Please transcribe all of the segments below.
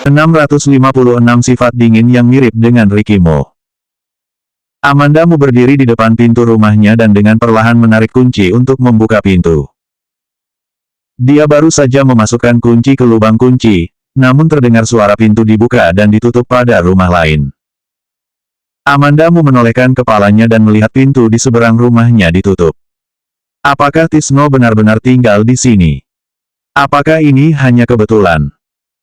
656 Sifat dingin yang mirip dengan Ricky Mo. Amanda Mu berdiri di depan pintu rumahnya dan dengan perlahan menarik kunci untuk membuka pintu. Dia baru saja memasukkan kunci ke lubang kunci, namun terdengar suara pintu dibuka dan ditutup pada rumah lain. Amanda Mu menolehkan kepalanya dan melihat pintu di seberang rumahnya ditutup. Apakah Tisno benar-benar tinggal di sini? Apakah ini hanya kebetulan?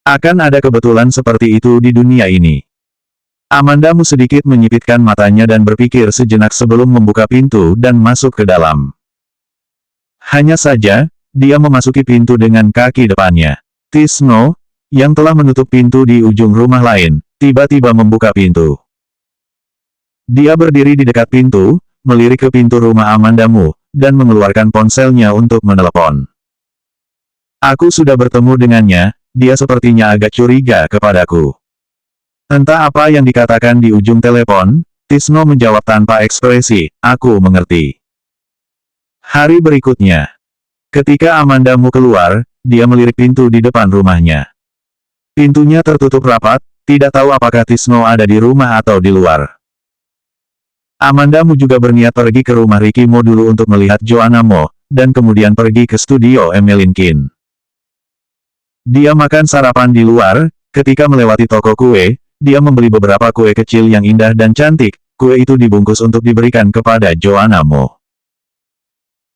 Akan ada kebetulan seperti itu di dunia ini. Amanda Mu sedikit menyipitkan matanya dan berpikir sejenak sebelum membuka pintu dan masuk ke dalam. Hanya saja, dia memasuki pintu dengan kaki depannya. Tisno, yang telah menutup pintu di ujung rumah lain, tiba-tiba membuka pintu. Dia berdiri di dekat pintu, melirik ke pintu rumah Amanda Mu, dan mengeluarkan ponselnya untuk menelepon. Aku sudah bertemu dengannya, dia sepertinya agak curiga kepadaku. Entah apa yang dikatakan di ujung telepon, Tisno menjawab tanpa ekspresi, aku mengerti. Hari berikutnya, ketika Amanda Mu keluar, dia melirik pintu di depan rumahnya. Pintunya tertutup rapat, tidak tahu apakah Tisno ada di rumah atau di luar. Amanda Mu juga berniat pergi ke rumah Ricky Mo dulu untuk melihat Joanna Mo, dan kemudian pergi ke studio Emmeline Kin. Dia makan sarapan di luar, ketika melewati toko kue, dia membeli beberapa kue kecil yang indah dan cantik, kue itu dibungkus untuk diberikan kepada Joanna Mo.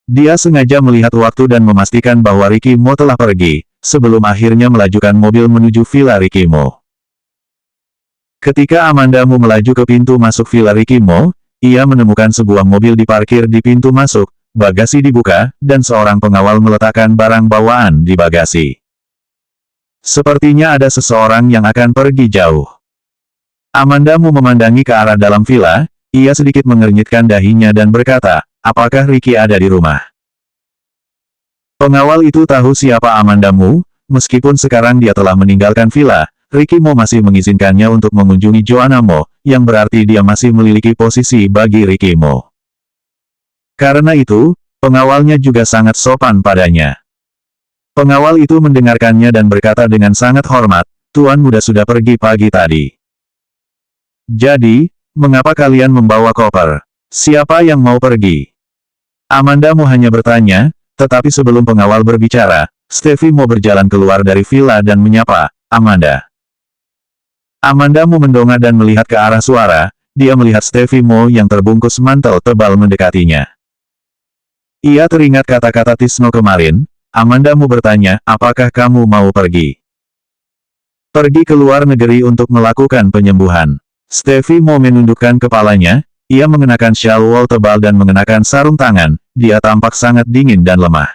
Dia sengaja melihat waktu dan memastikan bahwa Ricky Mo telah pergi, sebelum akhirnya melajukan mobil menuju villa Ricky Mo. Ketika Amanda Mu melaju ke pintu masuk villa Ricky Mo, ia menemukan sebuah mobil diparkir di pintu masuk, bagasi dibuka, dan seorang pengawal meletakkan barang bawaan di bagasi. Sepertinya ada seseorang yang akan pergi jauh. Amanda Mu memandangi ke arah dalam villa, ia sedikit mengernyitkan dahinya dan berkata, apakah Ricky ada di rumah? Pengawal itu tahu siapa Amanda Mu, meskipun sekarang dia telah meninggalkan villa, Ricky Mo masih mengizinkannya untuk mengunjungi Joanna Mo, yang berarti dia masih memiliki posisi bagi Ricky Mo. Karena itu, pengawalnya juga sangat sopan padanya. Pengawal itu mendengarkannya dan berkata dengan sangat hormat, Tuan muda sudah pergi pagi tadi. Jadi, mengapa kalian membawa koper? Siapa yang mau pergi? Amanda Mo hanya bertanya, tetapi sebelum pengawal berbicara, Stevie Mo berjalan keluar dari villa dan menyapa, Amanda. Amanda Mu mendongak dan melihat ke arah suara, dia melihat Stevie Mo yang terbungkus mantel tebal mendekatinya. Ia teringat kata-kata Tisno kemarin, Amanda Mu bertanya, apakah kamu mau pergi? Pergi ke luar negeri untuk melakukan penyembuhan. Stevie Mo menundukkan kepalanya, ia mengenakan syal wol tebal dan mengenakan sarung tangan, dia tampak sangat dingin dan lemah.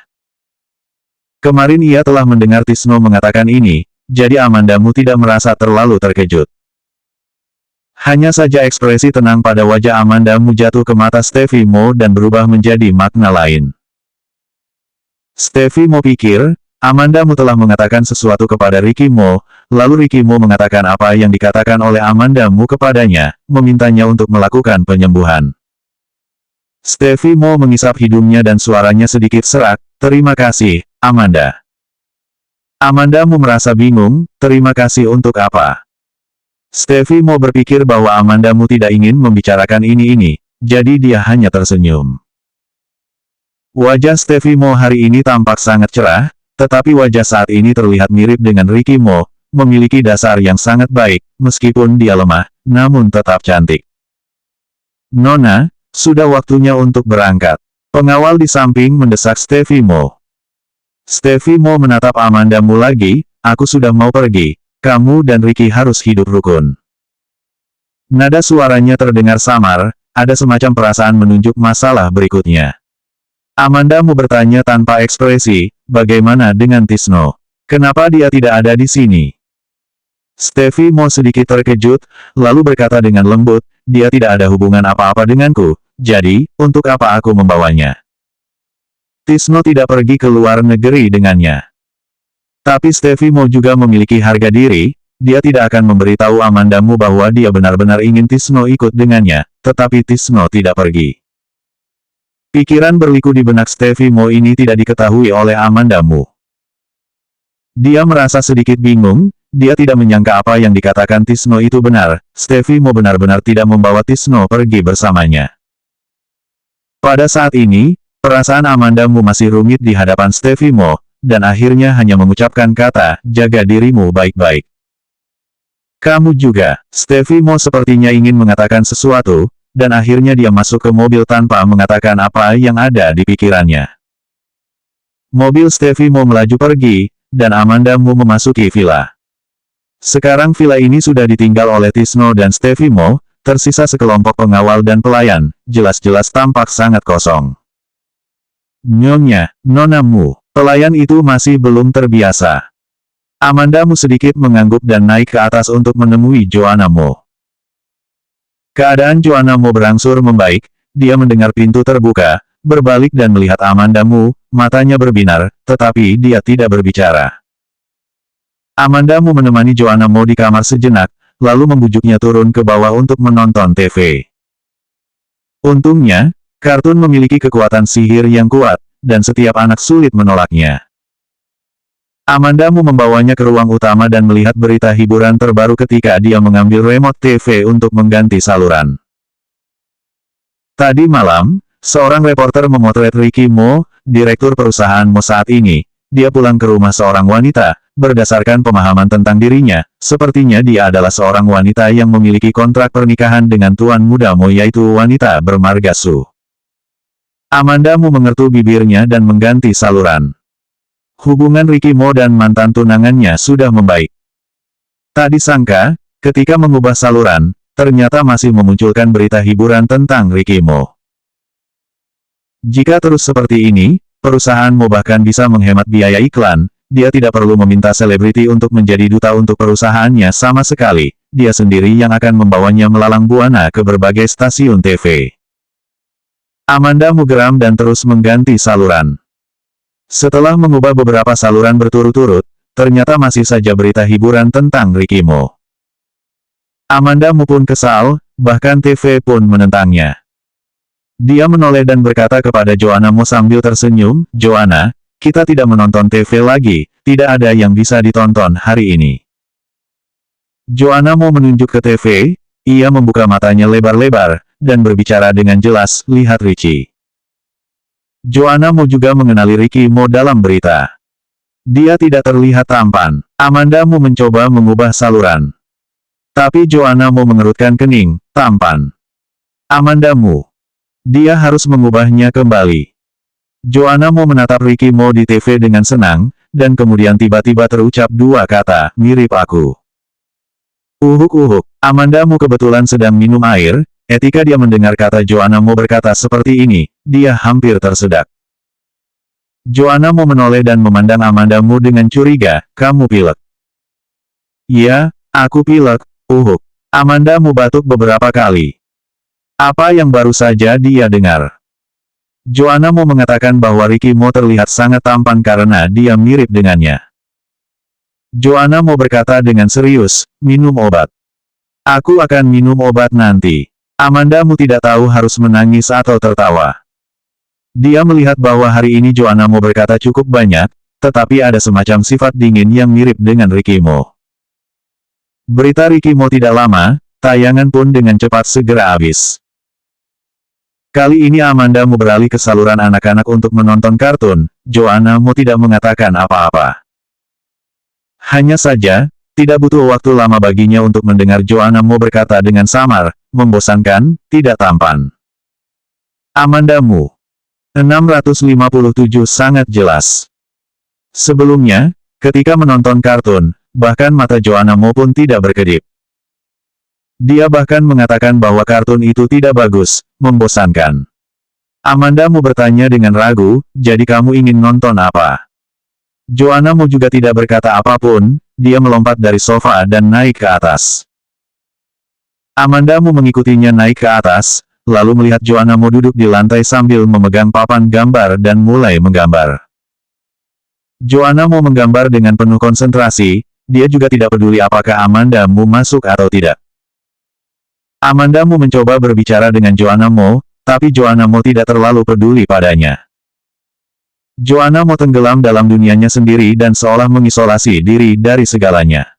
Kemarin ia telah mendengar Tisno mengatakan ini, jadi Amanda Mu tidak merasa terlalu terkejut. Hanya saja ekspresi tenang pada wajah Amanda Mu jatuh ke mata Stevie Mo dan berubah menjadi makna lain. Stevie Mo pikir, Amanda Mu telah mengatakan sesuatu kepada Ricky Mo, lalu Ricky Mo mengatakan apa yang dikatakan oleh Amanda Mu kepadanya, memintanya untuk melakukan penyembuhan. Stevie Mo mengisap hidungnya dan suaranya sedikit serak, terima kasih, Amanda. Amanda Mu merasa bingung, terima kasih untuk apa? Stevie Mo berpikir bahwa Amanda Mu tidak ingin membicarakan ini, jadi dia hanya tersenyum. Wajah Stevie Mo hari ini tampak sangat cerah, tetapi wajah saat ini terlihat mirip dengan Ricky Mo, memiliki dasar yang sangat baik, meskipun dia lemah, namun tetap cantik. Nona, sudah waktunya untuk berangkat. Pengawal di samping mendesak Stevie Mo. Stevie Mo menatap Amanda Mu lagi, aku sudah mau pergi, kamu dan Ricky harus hidup rukun. Nada suaranya terdengar samar, ada semacam perasaan menunjuk masalah berikutnya. Amanda Mu bertanya tanpa ekspresi, bagaimana dengan Tisno? Kenapa dia tidak ada di sini? Stevie Mo sedikit terkejut, lalu berkata dengan lembut, dia tidak ada hubungan apa-apa denganku, jadi, untuk apa aku membawanya? Tisno tidak pergi ke luar negeri dengannya. Tapi Stevie Mo juga memiliki harga diri, dia tidak akan memberitahu Amanda Mu bahwa dia benar-benar ingin Tisno ikut dengannya, tetapi Tisno tidak pergi. Pikiran berliku di benak Stevie Mo ini tidak diketahui oleh Amanda Mu. Dia merasa sedikit bingung, dia tidak menyangka apa yang dikatakan Tisno itu benar, Stevie Mo benar-benar tidak membawa Tisno pergi bersamanya. Pada saat ini, perasaan Amanda Mu masih rumit di hadapan Stevie Mo, dan akhirnya hanya mengucapkan kata, jaga dirimu baik-baik. Kamu juga, Stevie Mo sepertinya ingin mengatakan sesuatu, dan akhirnya dia masuk ke mobil tanpa mengatakan apa yang ada di pikirannya. Mobil Stevie Mo melaju pergi, dan Amanda Mu memasuki villa. Sekarang villa ini sudah ditinggal oleh Tisno dan Stevie Mo, tersisa sekelompok pengawal dan pelayan, jelas-jelas tampak sangat kosong. Nyonya, Nona Mu, pelayan itu masih belum terbiasa. Amanda Mu sedikit mengangguk dan naik ke atas untuk menemui Joanna Mo. Keadaan Joanna Mo berangsur membaik, dia mendengar pintu terbuka, berbalik dan melihat Amanda Mu, matanya berbinar, tetapi dia tidak berbicara. Amanda Mu menemani Joanna Mo di kamar sejenak, lalu membujuknya turun ke bawah untuk menonton TV. Untungnya, kartun memiliki kekuatan sihir yang kuat, dan setiap anak sulit menolaknya. Amanda Mu membawanya ke ruang utama dan melihat berita hiburan terbaru ketika dia mengambil remote TV untuk mengganti saluran. Tadi malam, seorang reporter memotret Ricky Mo, direktur perusahaan Mo saat ini. Dia pulang ke rumah seorang wanita, berdasarkan pemahaman tentang dirinya, sepertinya dia adalah seorang wanita yang memiliki kontrak pernikahan dengan tuan muda Mo yaitu wanita bermarga Su. Amanda Mu mengertu bibirnya dan mengganti saluran. Hubungan Ricky Mo dan mantan tunangannya sudah membaik. Tak disangka, ketika mengubah saluran, ternyata masih memunculkan berita hiburan tentang Ricky Mo. Jika terus seperti ini, perusahaan Mo bahkan bisa menghemat biaya iklan, dia tidak perlu meminta selebriti untuk menjadi duta untuk perusahaannya sama sekali, dia sendiri yang akan membawanya melalang buana ke berbagai stasiun TV. Amanda Mu geram dan terus mengganti saluran. Setelah mengubah beberapa saluran berturut-turut, ternyata masih saja berita hiburan tentang Ricky Mo. Amanda Mu pun kesal, bahkan TV pun menentangnya. Dia menoleh dan berkata kepada Joanna Mo sambil tersenyum, Joanna, kita tidak menonton TV lagi, tidak ada yang bisa ditonton hari ini. Joanna Mo menunjuk ke TV, ia membuka matanya lebar-lebar, dan berbicara dengan jelas, lihat Richie. Joanna Mo juga mengenali Ricky Mo dalam berita. Dia tidak terlihat tampan. Amanda Mo mencoba mengubah saluran. Tapi Joanna Mo mengerutkan kening, tampan. Amanda Mo. Dia harus mengubahnya kembali. Joanna Mo menatap Ricky Mo di TV dengan senang, dan kemudian tiba-tiba terucap dua kata, mirip aku. Uhuk-uhuk, Amanda Mo kebetulan sedang minum air, ketika dia mendengar kata Joanna Mo berkata seperti ini, dia hampir tersedak. Joanna Mo menoleh dan memandang Amanda Mo dengan curiga, kamu pilek. Ya, aku pilek, uhuk. Amanda Mo batuk beberapa kali. Apa yang baru saja dia dengar? Joanna Mo mengatakan bahwa Ricky Mo terlihat sangat tampan karena dia mirip dengannya. Joanna Mo berkata dengan serius, minum obat. Aku akan minum obat nanti. Amanda Mo tidak tahu harus menangis atau tertawa. Dia melihat bahwa hari ini Joanna Mo berkata cukup banyak, tetapi ada semacam sifat dingin yang mirip dengan Ricky Mo. Berita Ricky Mo tidak lama, tayangan pun dengan cepat segera habis. Kali ini Amanda Mo beralih ke saluran anak-anak untuk menonton kartun, Joanna Mo tidak mengatakan apa-apa. Hanya saja, tidak butuh waktu lama baginya untuk mendengar Joanna Mo berkata dengan samar, membosankan, tidak tampan. Amanda Mo. 657 sangat jelas. Sebelumnya, ketika menonton kartun, bahkan mata Joanna Mo pun tidak berkedip. Dia bahkan mengatakan bahwa kartun itu tidak bagus, membosankan. Amanda Mo bertanya dengan ragu, jadi kamu ingin nonton apa? Joanna Mo juga tidak berkata apapun, dia melompat dari sofa dan naik ke atas. Amanda Mo mengikutinya naik ke atas, lalu melihat Joanna Mo duduk di lantai sambil memegang papan gambar dan mulai menggambar. Joanna Mo menggambar dengan penuh konsentrasi, dia juga tidak peduli apakah Amanda Mo masuk atau tidak. Amanda Mo mencoba berbicara dengan Joanna Mo, tapi Joanna Mo tidak terlalu peduli padanya. Joanna Mo tenggelam dalam dunianya sendiri dan seolah mengisolasi diri dari segalanya.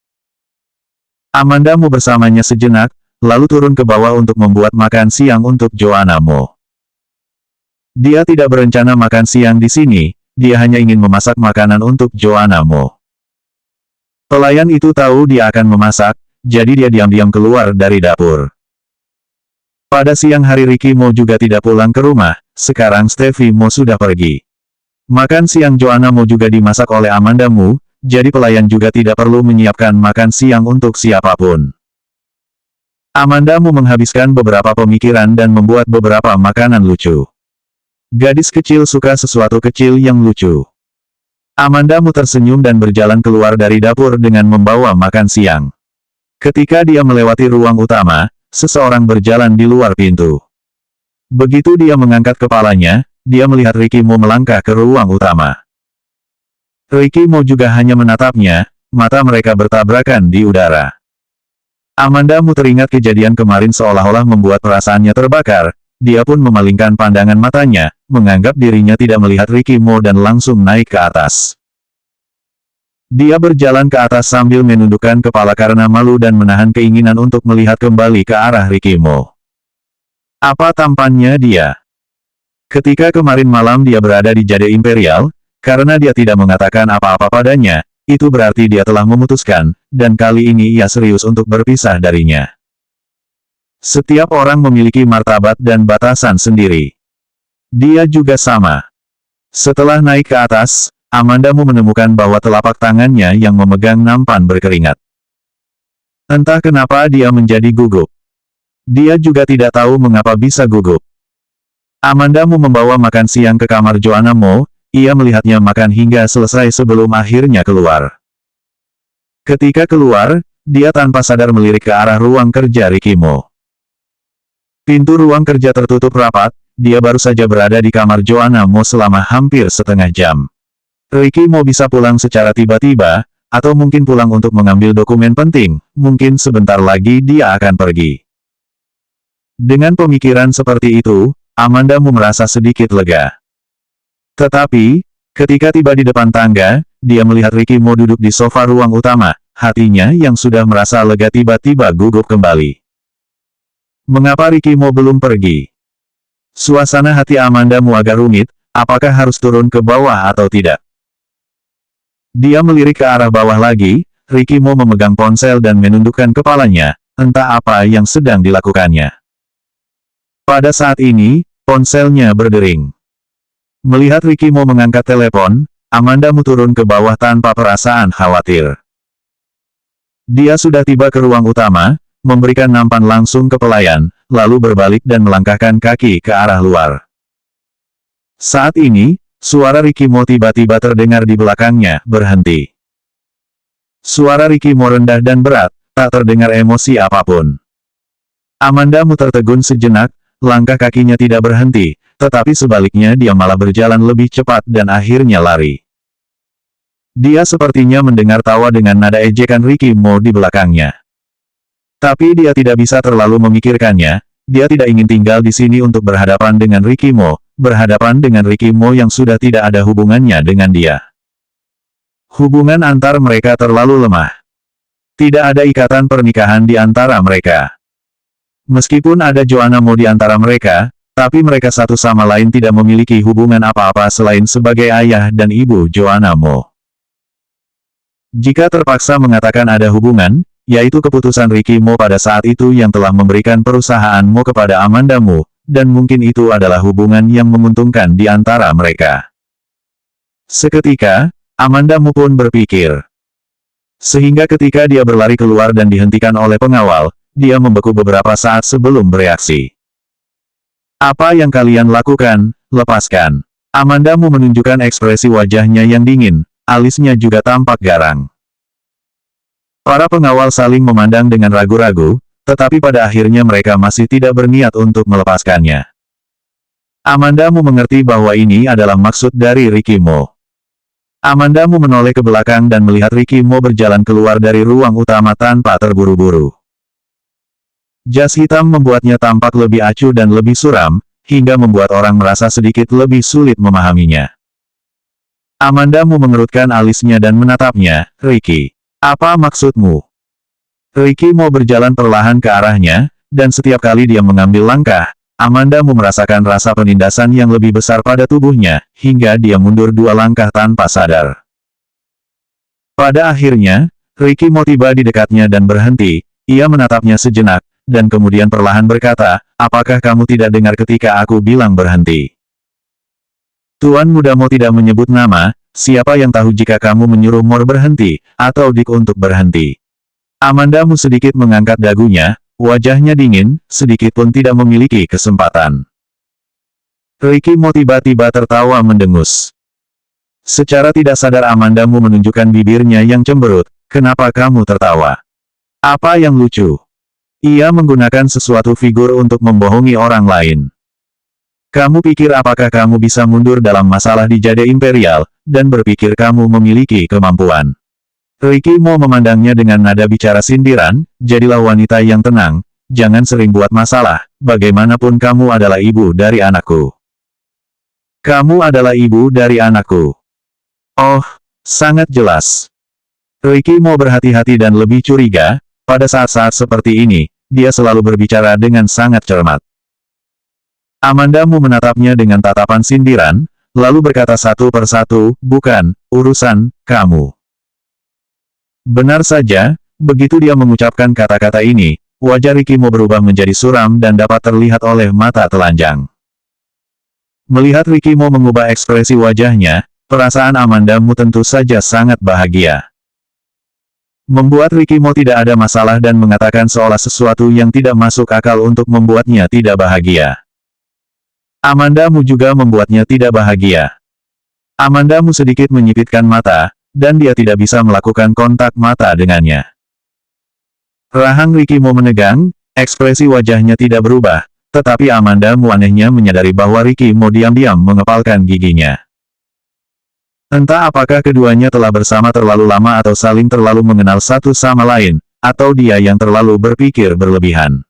Amanda Mo bersamanya sejenak, lalu turun ke bawah untuk membuat makan siang untuk Joanna Mo. Dia tidak berencana makan siang di sini, dia hanya ingin memasak makanan untuk Joanna Mo. Pelayan itu tahu dia akan memasak, jadi dia diam-diam keluar dari dapur. Pada siang hari Ricky Mo juga tidak pulang ke rumah, sekarang Stevie Mo sudah pergi. Makan siang Joanna Mo juga dimasak oleh Amanda Mo, jadi pelayan juga tidak perlu menyiapkan makan siang untuk siapapun. Amanda Mo menghabiskan beberapa pemikiran dan membuat beberapa makanan lucu. Gadis kecil suka sesuatu kecil yang lucu. Amanda Mo tersenyum dan berjalan keluar dari dapur dengan membawa makan siang. Ketika dia melewati ruang utama, seseorang berjalan di luar pintu. Begitu dia mengangkat kepalanya, dia melihat Ricky Mo melangkah ke ruang utama. Ricky Mo juga hanya menatapnya, mata mereka bertabrakan di udara. Amanda Mo teringat kejadian kemarin seolah-olah membuat perasaannya terbakar, dia pun memalingkan pandangan matanya, menganggap dirinya tidak melihat Ricky Mo dan langsung naik ke atas. Dia berjalan ke atas sambil menundukkan kepala karena malu dan menahan keinginan untuk melihat kembali ke arah Ricky Mo. Apa tampannya dia? Ketika kemarin malam dia berada di Jade Imperial, karena dia tidak mengatakan apa-apa padanya, itu berarti dia telah memutuskan, dan kali ini ia serius untuk berpisah darinya. Setiap orang memiliki martabat dan batasan sendiri. Dia juga sama. Setelah naik ke atas, Amanda Mo menemukan bahwa telapak tangannya yang memegang nampan berkeringat. Entah kenapa dia menjadi gugup. Dia juga tidak tahu mengapa bisa gugup. Amanda Mo membawa makan siang ke kamar Joanna Mo, ia melihatnya makan hingga selesai sebelum akhirnya keluar. Ketika keluar, dia tanpa sadar melirik ke arah ruang kerja Ricky Mo. Pintu ruang kerja tertutup rapat, dia baru saja berada di kamar Joanna Mo selama hampir setengah jam. Ricky Mo bisa pulang secara tiba-tiba, atau mungkin pulang untuk mengambil dokumen penting, mungkin sebentar lagi dia akan pergi. Dengan pemikiran seperti itu, Amanda Mo merasa sedikit lega. Tetapi, ketika tiba di depan tangga, dia melihat Ricky Mo duduk di sofa ruang utama, hatinya yang sudah merasa lega tiba-tiba gugup kembali. Mengapa Ricky Mo belum pergi? Suasana hati Amanda Mo agak rumit, apakah harus turun ke bawah atau tidak? Dia melirik ke arah bawah lagi, Ricky Mo memegang ponsel dan menundukkan kepalanya, entah apa yang sedang dilakukannya. Pada saat ini, ponselnya berdering. Melihat Ricky Mo mengangkat telepon, Amanda Mo turun ke bawah tanpa perasaan khawatir. Dia sudah tiba ke ruang utama, memberikan nampan langsung ke pelayan, lalu berbalik dan melangkahkan kaki ke arah luar. Saat ini, suara Ricky Mo tiba-tiba terdengar di belakangnya, berhenti. Suara Ricky Mo rendah dan berat, tak terdengar emosi apapun. Amanda Mo tertegun sejenak, langkah kakinya tidak berhenti, tetapi sebaliknya dia malah berjalan lebih cepat dan akhirnya lari. Dia sepertinya mendengar tawa dengan nada ejekan Ricky Mo di belakangnya. Tapi dia tidak bisa terlalu memikirkannya, dia tidak ingin tinggal di sini untuk berhadapan dengan Ricky Mo, berhadapan dengan Ricky Mo yang sudah tidak ada hubungannya dengan dia. Hubungan antar mereka terlalu lemah. Tidak ada ikatan pernikahan di antara mereka. Meskipun ada Joanna Mo di antara mereka, tapi mereka satu sama lain tidak memiliki hubungan apa-apa selain sebagai ayah dan ibu Joanna Mo. Jika terpaksa mengatakan ada hubungan, yaitu keputusan Ricky Mo pada saat itu yang telah memberikan perusahaan Mo kepada Amanda Mo, dan mungkin itu adalah hubungan yang menguntungkan di antara mereka. Seketika, Amanda Mo pun berpikir. Sehingga ketika dia berlari keluar dan dihentikan oleh pengawal, dia membeku beberapa saat sebelum bereaksi. Apa yang kalian lakukan? Lepaskan. Amanda Mo menunjukkan ekspresi wajahnya yang dingin, alisnya juga tampak garang. Para pengawal saling memandang dengan ragu-ragu, tetapi pada akhirnya mereka masih tidak berniat untuk melepaskannya. Amanda Mo mengerti bahwa ini adalah maksud dari Ricky Mo. Amanda Mo menoleh ke belakang dan melihat Ricky Mo berjalan keluar dari ruang utama tanpa terburu-buru. Jas hitam membuatnya tampak lebih acuh dan lebih suram, hingga membuat orang merasa sedikit lebih sulit memahaminya. Amandamu mengerutkan alisnya dan menatapnya. Ricky, apa maksudmu? Ricky mau berjalan perlahan ke arahnya, dan setiap kali dia mengambil langkah, Amandamu merasakan rasa penindasan yang lebih besar pada tubuhnya, hingga dia mundur 2 langkah tanpa sadar. Pada akhirnya, Ricky mau tiba di dekatnya dan berhenti. Ia menatapnya sejenak, dan kemudian perlahan berkata, apakah kamu tidak dengar ketika aku bilang berhenti? Tuan Muda Mo tidak menyebut nama, siapa yang tahu jika kamu menyuruh Mor berhenti, atau Dick untuk berhenti. Amandamu sedikit mengangkat dagunya, wajahnya dingin, sedikit pun tidak memiliki kesempatan. Ricky Mo tiba-tiba tertawa mendengus. Secara tidak sadar Amandamu menunjukkan bibirnya yang cemberut, kenapa kamu tertawa? Apa yang lucu? Ia menggunakan sesuatu figur untuk membohongi orang lain. Kamu pikir apakah kamu bisa mundur dalam masalah di Jade Imperial, dan berpikir kamu memiliki kemampuan? Ricky Mo memandangnya dengan nada bicara sindiran, jadilah wanita yang tenang, jangan sering buat masalah, bagaimanapun kamu adalah ibu dari anakku. Kamu adalah ibu dari anakku. Oh, sangat jelas. Ricky Mo berhati-hati dan lebih curiga, pada saat-saat seperti ini, dia selalu berbicara dengan sangat cermat. Amandamu menatapnya dengan tatapan sindiran, lalu berkata satu persatu, bukan, urusan, kamu. Benar saja, begitu dia mengucapkan kata-kata ini, wajah Ricky Mo berubah menjadi suram dan dapat terlihat oleh mata telanjang. Melihat Ricky Mo mengubah ekspresi wajahnya, perasaan Amandamu tentu saja sangat bahagia. Membuat Ricky Mo tidak ada masalah dan mengatakan seolah sesuatu yang tidak masuk akal untuk membuatnya tidak bahagia. Amandamu juga membuatnya tidak bahagia. Amandamu sedikit menyipitkan mata, dan dia tidak bisa melakukan kontak mata dengannya. Rahang Ricky Mo menegang, ekspresi wajahnya tidak berubah, tetapi Amandamu anehnya menyadari bahwa Ricky Mo diam-diam mengepalkan giginya. Entah apakah keduanya telah bersama terlalu lama atau saling terlalu mengenal satu sama lain, atau dia yang terlalu berpikir berlebihan.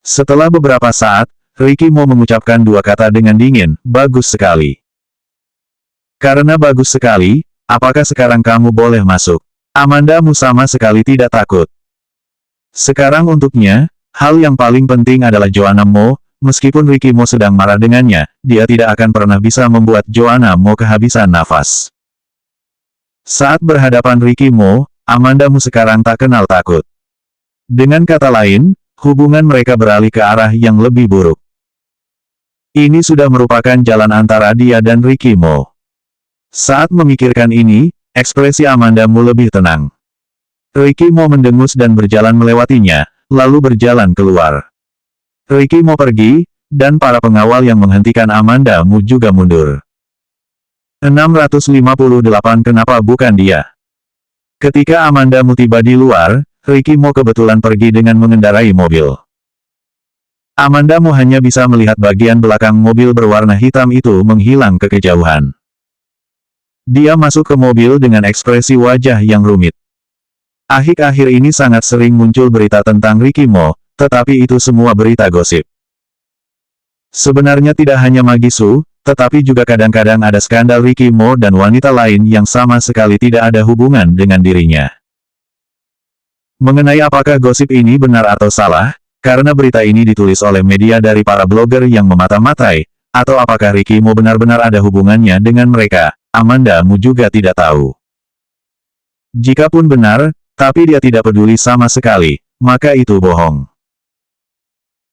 Setelah beberapa saat, Ricky Mo mengucapkan 2 kata dengan dingin, bagus sekali. Karena bagus sekali, apakah sekarang kamu boleh masuk? Amandamu sama sekali tidak takut. Sekarang untuknya, hal yang paling penting adalah Joanna Mo. Meskipun Ricky Mo sedang marah dengannya, dia tidak akan pernah bisa membuat Joanna Mo kehabisan nafas. Saat berhadapan Ricky Mo, Amandamu sekarang tak kenal takut. Dengan kata lain, hubungan mereka beralih ke arah yang lebih buruk. Ini sudah merupakan jalan antara dia dan Ricky Mo. Saat memikirkan ini, ekspresi Amandamu lebih tenang. Ricky Mo mendengus dan berjalan melewatinya, lalu berjalan keluar. Ricky Mo pergi, dan para pengawal yang menghentikan Amandamu juga mundur. 658 Kenapa bukan dia? Ketika Amandamu tiba di luar, Ricky Mo kebetulan pergi dengan mengendarai mobil. Amandamu hanya bisa melihat bagian belakang mobil berwarna hitam itu menghilang ke kejauhan. Dia masuk ke mobil dengan ekspresi wajah yang rumit. Akhir-akhir ini sangat sering muncul berita tentang Ricky Mo, tetapi itu semua berita gosip. Sebenarnya tidak hanya Magisu, tetapi juga kadang-kadang ada skandal Ricky Mo dan wanita lain yang sama sekali tidak ada hubungan dengan dirinya. Mengenai apakah gosip ini benar atau salah, karena berita ini ditulis oleh media dari para blogger yang memata-matai, atau apakah Ricky Mo benar-benar ada hubungannya dengan mereka, Amandamu juga tidak tahu. Jikapun benar, tapi dia tidak peduli sama sekali, maka itu bohong.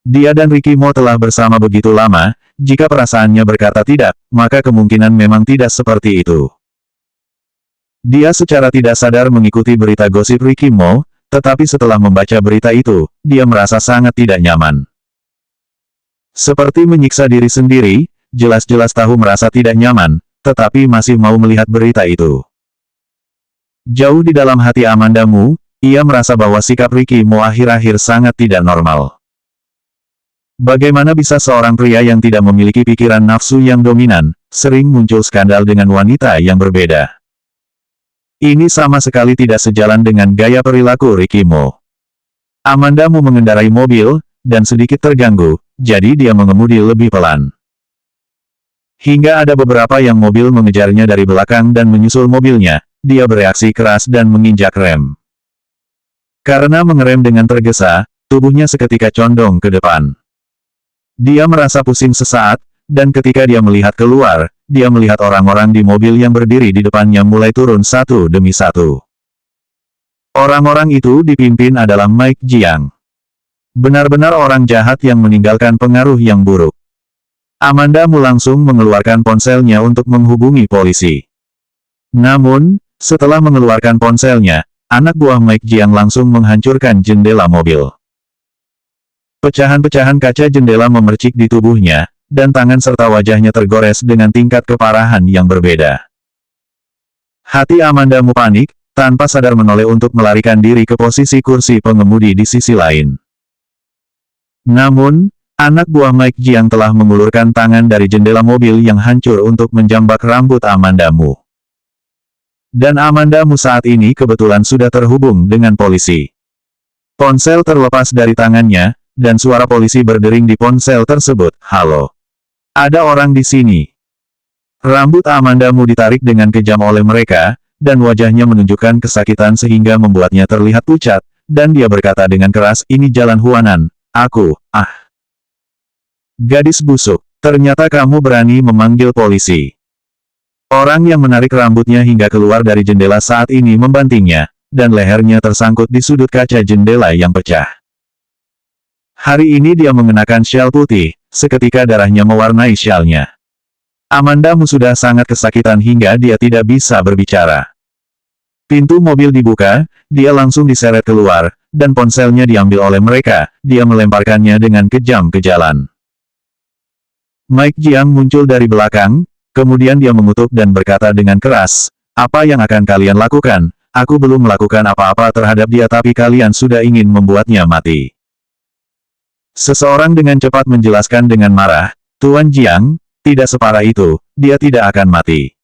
Dia dan Ricky Mo telah bersama begitu lama, jika perasaannya berkata tidak, maka kemungkinan memang tidak seperti itu. Dia secara tidak sadar mengikuti berita gosip Ricky Mo, tetapi setelah membaca berita itu, dia merasa sangat tidak nyaman. Seperti menyiksa diri sendiri, jelas-jelas tahu merasa tidak nyaman, tetapi masih mau melihat berita itu. Jauh di dalam hati Amandamu, ia merasa bahwa sikap Ricky Mo akhir-akhir sangat tidak normal. Bagaimana bisa seorang pria yang tidak memiliki pikiran nafsu yang dominan, sering muncul skandal dengan wanita yang berbeda? Ini sama sekali tidak sejalan dengan gaya perilaku Ricky Mo. Amandamu mengendarai mobil, dan sedikit terganggu, jadi dia mengemudi lebih pelan. Hingga ada beberapa yang mobil mengejarnya dari belakang dan menyusul mobilnya, dia bereaksi keras dan menginjak rem. Karena mengerem dengan tergesa, tubuhnya seketika condong ke depan. Dia merasa pusing sesaat, dan ketika dia melihat keluar, dia melihat orang-orang di mobil yang berdiri di depannya mulai turun satu demi satu. Orang-orang itu dipimpin adalah Mike Jiang. Benar-benar orang jahat yang meninggalkan pengaruh yang buruk. Amanda Mu langsung mengeluarkan ponselnya untuk menghubungi polisi. Namun, setelah mengeluarkan ponselnya, anak buah Mike Jiang langsung menghancurkan jendela mobil. Pecahan-pecahan kaca jendela memercik di tubuhnya, dan tangan serta wajahnya tergores dengan tingkat keparahan yang berbeda. Hati Amanda Mu panik, tanpa sadar menoleh untuk melarikan diri ke posisi kursi pengemudi di sisi lain. Namun, anak buah Mike Jiang telah mengulurkan tangan dari jendela mobil yang hancur untuk menjambak rambut Amanda Mu. Dan Amanda Mu saat ini kebetulan sudah terhubung dengan polisi. Ponsel terlepas dari tangannya, dan suara polisi berdering di ponsel tersebut, "Halo. Ada orang di sini." Rambut Amanda Mu ditarik dengan kejam oleh mereka, dan wajahnya menunjukkan kesakitan sehingga membuatnya terlihat pucat, dan dia berkata dengan keras, "Ini Jalan Huanan, aku, Gadis busuk, ternyata kamu berani memanggil polisi." Orang yang menarik rambutnya hingga keluar dari jendela saat ini membantingnya, dan lehernya tersangkut di sudut kaca jendela yang pecah. Hari ini dia mengenakan syal putih, seketika darahnya mewarnai syalnya. Amanda Mu sudah sangat kesakitan hingga dia tidak bisa berbicara. Pintu mobil dibuka, dia langsung diseret keluar, dan ponselnya diambil oleh mereka, dia melemparkannya dengan kejam ke jalan. Mike Jiang muncul dari belakang, kemudian dia mengutuk dan berkata dengan keras, "Apa yang akan kalian lakukan? Aku belum melakukan apa-apa terhadap dia tapi kalian sudah ingin membuatnya mati." Seseorang dengan cepat menjelaskan dengan marah, "Tuan Jiang, tidak separah itu, dia tidak akan mati.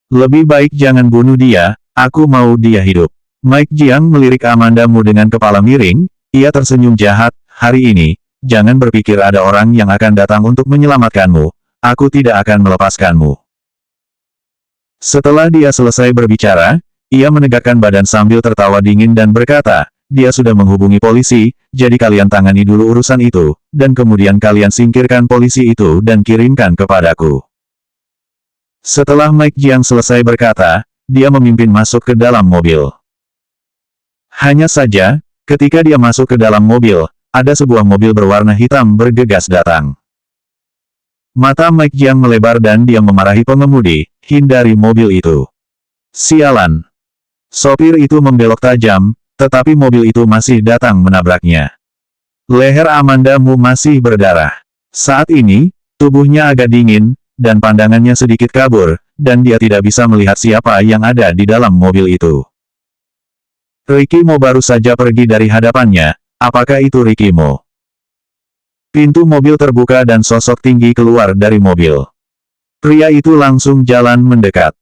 Lebih baik jangan bunuh dia, aku mau dia hidup." Mike Jiang melirik Amanda Mu dengan kepala miring, ia tersenyum jahat, "Hari ini, jangan berpikir ada orang yang akan datang untuk menyelamatkanmu, aku tidak akan melepaskanmu." Setelah dia selesai berbicara, ia menegakkan badan sambil tertawa dingin dan berkata, "Dia sudah menghubungi polisi, jadi kalian tangani dulu urusan itu, dan kemudian kalian singkirkan polisi itu dan kirimkan kepadaku." Setelah Mike Jiang selesai berkata, dia memimpin masuk ke dalam mobil. Hanya saja, ketika dia masuk ke dalam mobil, ada sebuah mobil berwarna hitam bergegas datang. Mata Mike Jiang melebar dan dia memarahi pengemudi, "Hindari mobil itu." Sialan. Sopir itu membelok tajam, tetapi mobil itu masih datang menabraknya. Leher Amanda Mu masih berdarah. Saat ini, tubuhnya agak dingin, dan pandangannya sedikit kabur, dan dia tidak bisa melihat siapa yang ada di dalam mobil itu. Ricky Mo baru saja pergi dari hadapannya. Apakah itu Ricky Mo? Pintu mobil terbuka dan sosok tinggi keluar dari mobil. Pria itu langsung jalan mendekat.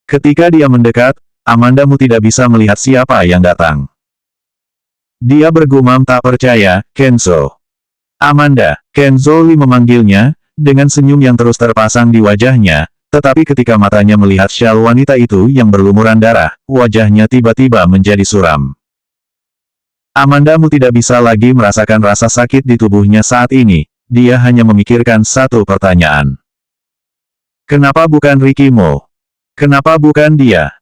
Ketika dia mendekat, Amanda Mu tidak bisa melihat siapa yang datang. Dia bergumam tak percaya, "Kenzo." "Amanda." Kenzo Lee memanggilnya, dengan senyum yang terus terpasang di wajahnya, tetapi ketika matanya melihat syal wanita itu yang berlumuran darah, wajahnya tiba-tiba menjadi suram. Amanda Mu tidak bisa lagi merasakan rasa sakit di tubuhnya saat ini, dia hanya memikirkan satu pertanyaan. Kenapa bukan Ricky Mo? Kenapa bukan dia?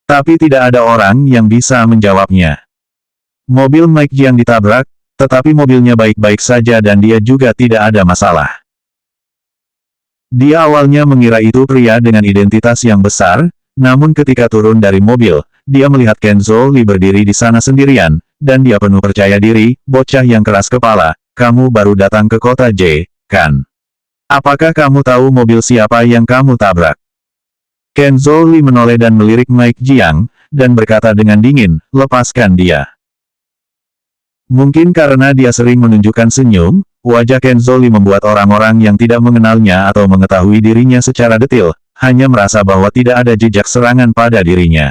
Tapi tidak ada orang yang bisa menjawabnya. Mobil Mike Jiang ditabrak, tetapi mobilnya baik-baik saja dan dia juga tidak ada masalah. Dia awalnya mengira itu pria dengan identitas yang besar, namun ketika turun dari mobil, dia melihat Kenzo Lee berdiri di sana sendirian, dan dia penuh percaya diri, "Bocah yang keras kepala, kamu baru datang ke kota J, kan? Apakah kamu tahu mobil siapa yang kamu tabrak?" Kenzo Lee menoleh dan melirik Mike Jiang, dan berkata dengan dingin, "Lepaskan dia." Mungkin karena dia sering menunjukkan senyum, wajah Kenzo Lee membuat orang-orang yang tidak mengenalnya atau mengetahui dirinya secara detil, hanya merasa bahwa tidak ada jejak serangan pada dirinya.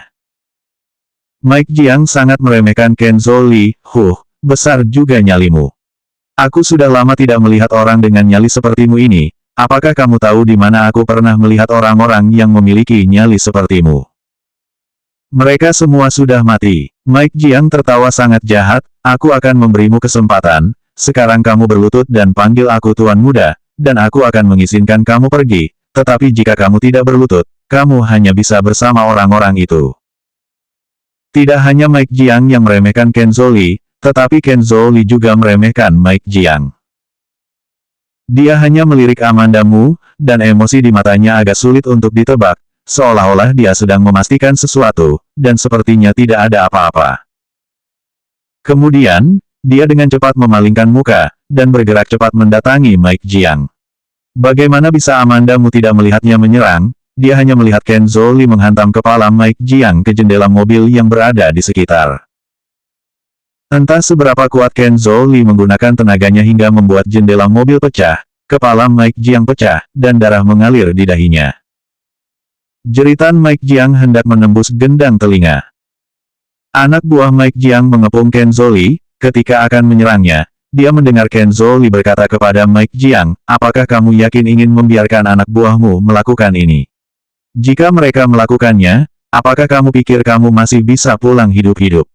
Mike Jiang sangat meremehkan Kenzo Lee, besar juga nyalimu. Aku sudah lama tidak melihat orang dengan nyali sepertimu ini, apakah kamu tahu di mana aku pernah melihat orang-orang yang memiliki nyali sepertimu? Mereka semua sudah mati. Mike Jiang tertawa sangat jahat, aku akan memberimu kesempatan, sekarang kamu berlutut dan panggil aku Tuan Muda, dan aku akan mengizinkan kamu pergi, tetapi jika kamu tidak berlutut, kamu hanya bisa bersama orang-orang itu. Tidak hanya Mike Jiang yang meremehkan Ken Zhou, tetapi Ken Zhou juga meremehkan Mike Jiang. Dia hanya melirik Amanda Mu, dan emosi di matanya agak sulit untuk ditebak, seolah-olah dia sedang memastikan sesuatu, dan sepertinya tidak ada apa-apa. Kemudian, dia dengan cepat memalingkan muka, dan bergerak cepat mendatangi Mike Jiang. Bagaimana bisa Amanda Mu tidak melihatnya menyerang, dia hanya melihat Ken Zhou menghantam kepala Mike Jiang ke jendela mobil yang berada di sekitar. Entah seberapa kuat Ken Zhou menggunakan tenaganya hingga membuat jendela mobil pecah, kepala Mike Jiang pecah, dan darah mengalir di dahinya. Jeritan Mike Jiang hendak menembus gendang telinga. Anak buah Mike Jiang mengepung Ken Zhou, ketika akan menyerangnya, dia mendengar Ken Zhou berkata kepada Mike Jiang, apakah kamu yakin ingin membiarkan anak buahmu melakukan ini? Jika mereka melakukannya, apakah kamu pikir kamu masih bisa pulang hidup-hidup?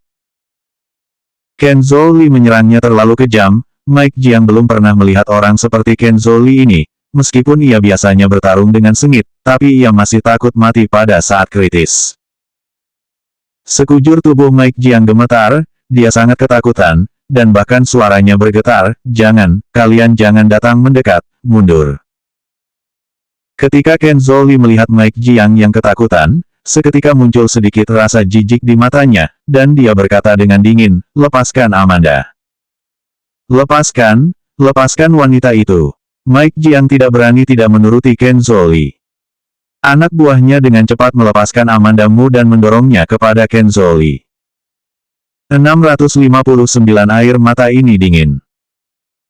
Ken Zhou menyerangnya terlalu kejam, Mike Jiang belum pernah melihat orang seperti Ken Zhou ini, meskipun ia biasanya bertarung dengan sengit, tapi ia masih takut mati pada saat kritis. Sekujur tubuh Mike Jiang gemetar, dia sangat ketakutan, dan bahkan suaranya bergetar, kalian jangan datang mendekat, mundur. Ketika Ken Zhou melihat Mike Jiang yang ketakutan, seketika muncul sedikit rasa jijik di matanya, dan dia berkata dengan dingin, lepaskan Amanda. Lepaskan wanita itu. Mike Jiang tidak berani tidak menuruti Ken Zhou. Anak buahnya dengan cepat melepaskan Amanda Mu dan mendorongnya kepada Ken Zhou. 659 air mata ini dingin.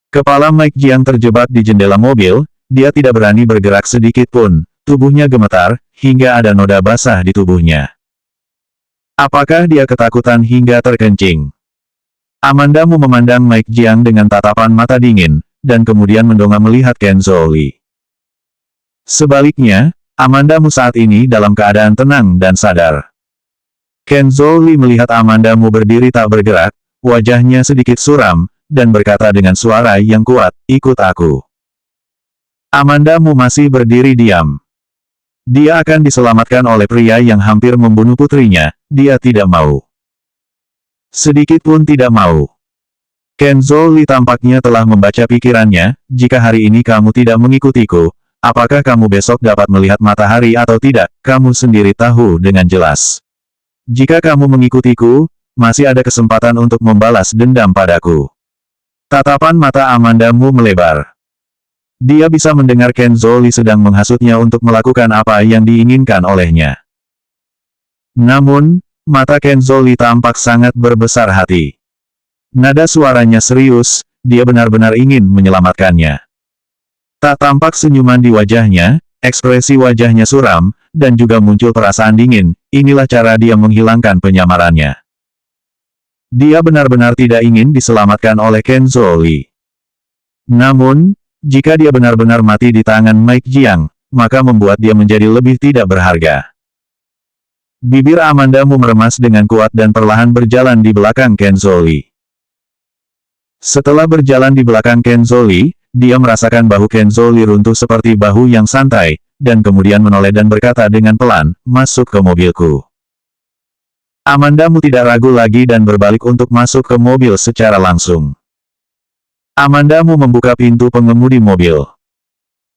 Kepala Mike Jiang terjebak di jendela mobil, dia tidak berani bergerak sedikit pun. Tubuhnya gemetar, hingga ada noda basah di tubuhnya. Apakah dia ketakutan hingga terkencing? Amanda Mu memandang Mike Jiang dengan tatapan mata dingin, dan kemudian mendongak melihat Ken Zhou. Sebaliknya, Amanda Mu saat ini dalam keadaan tenang dan sadar. Ken Zhou melihat Amanda Mu berdiri tak bergerak, wajahnya sedikit suram, dan berkata dengan suara yang kuat, ikut aku. Amanda Mu masih berdiri diam. Dia akan diselamatkan oleh pria yang hampir membunuh putrinya, dia tidak mau. Sedikit pun tidak mau. Ken Zhou tampaknya telah membaca pikirannya, jika hari ini kamu tidak mengikutiku, apakah kamu besok dapat melihat matahari atau tidak, kamu sendiri tahu dengan jelas. Jika kamu mengikutiku, masih ada kesempatan untuk membalas dendam padaku. Tatapan mata Amanda Mu melebar. Dia bisa mendengar Ken Zhou sedang menghasutnya untuk melakukan apa yang diinginkan olehnya. Namun, mata Ken Zhou tampak sangat berbesar hati. Nada suaranya serius, dia benar-benar ingin menyelamatkannya. Tak tampak senyuman di wajahnya, ekspresi wajahnya suram, dan juga muncul perasaan dingin, inilah cara dia menghilangkan penyamarannya. Dia benar-benar tidak ingin diselamatkan oleh Ken Zhou. Namun, jika dia benar-benar mati di tangan Mike Jiang, maka membuat dia menjadi lebih tidak berharga. Bibir Amanda Mu meremas dengan kuat dan perlahan berjalan di belakang Ken Zhou. Setelah berjalan di belakang Ken Zhou, dia merasakan bahu Ken Zhou runtuh seperti bahu yang santai, dan kemudian menoleh dan berkata dengan pelan, masuk ke mobilku. Amanda Mu tidak ragu lagi dan berbalik untuk masuk ke mobil secara langsung. Amanda Mu membuka pintu pengemudi mobil.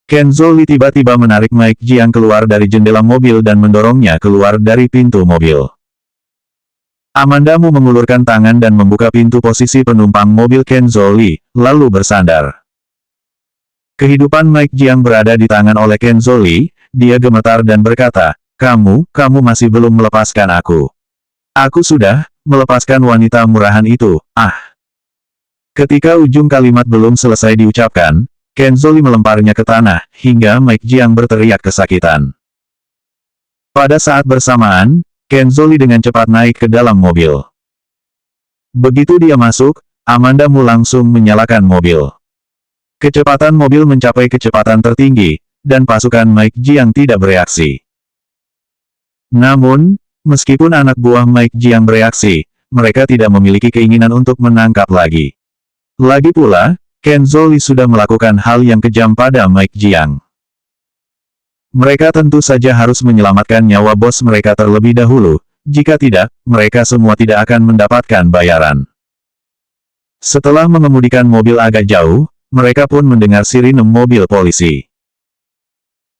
Ken Zhou tiba-tiba menarik Mike Jiang keluar dari jendela mobil dan mendorongnya keluar dari pintu mobil. Amanda Mu mengulurkan tangan dan membuka pintu posisi penumpang mobil Ken Zhou, lalu bersandar. Kehidupan Mike Jiang berada di tangan oleh Ken Zhou, dia gemetar dan berkata, kamu masih belum melepaskan aku. Aku sudah melepaskan wanita murahan itu, Ketika ujung kalimat belum selesai diucapkan, Ken Zhou melemparnya ke tanah, hingga Mike Jiang berteriak kesakitan. Pada saat bersamaan, Ken Zhou dengan cepat naik ke dalam mobil. Begitu dia masuk, Amanda Mu langsung menyalakan mobil. Kecepatan mobil mencapai kecepatan tertinggi, dan pasukan Mike Jiang tidak bereaksi. Namun, meskipun anak buah Mike Jiang bereaksi, mereka tidak memiliki keinginan untuk menangkap lagi. Lagi pula, Ken Zhou sudah melakukan hal yang kejam pada Mike Jiang. Mereka tentu saja harus menyelamatkan nyawa bos mereka terlebih dahulu, jika tidak, mereka semua tidak akan mendapatkan bayaran. Setelah mengemudikan mobil agak jauh, mereka pun mendengar sirine mobil polisi.